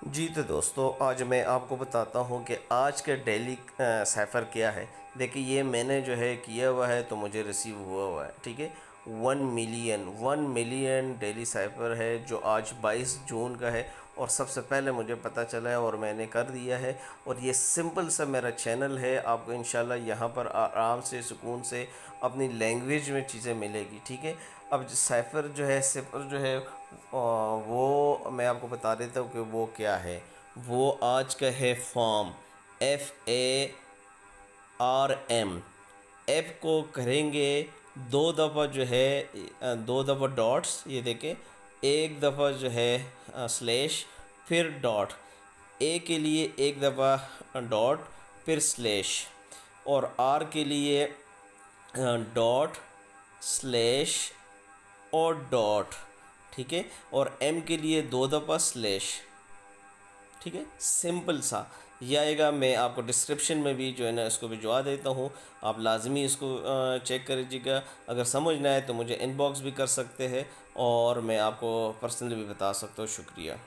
जी तो दोस्तों, आज मैं आपको बताता हूँ कि आज का डेली साइफ़र क्या है। देखिए, ये मैंने जो है किया हुआ है तो मुझे रिसीव हुआ है। ठीक है, 1 मिलियन डेली साइफ़र है जो आज 22 जून का है और सबसे पहले मुझे पता चला है और मैंने कर दिया है। और ये सिंपल सा मेरा चैनल है, आपको इंशाल्लाह यहाँ पर आराम से सुकून से अपनी लैंग्वेज में चीज़ें मिलेगी। ठीक है, अब साइफ़र जो है सिफर जो है वो मैं आपको बता देता हूँ कि वो क्या है। वो आज का है फॉर्म FARM। एफ को करेंगे दो दफ़ा जो है, दो दफ़ा डॉट्स, ये देखें, एक दफ़ा जो है स्लैश, फिर डॉट। ए के लिए एक दफ़ा डॉट, फिर स्लैश। और आर के लिए डॉट, स्लैश और डॉट। ठीक है, और एम के लिए दो दफ़ा स्लैश। ठीक है, सिंपल सा ये आएगा। मैं आपको डिस्क्रिप्शन में भी जो है ना इसको भिजवा देता हूँ, आप लाजमी इसको चेक कर लीजिएगा। अगर समझ ना आए तो मुझे इनबॉक्स भी कर सकते हैं और मैं आपको पर्सनली भी बता सकता हूँ। शुक्रिया।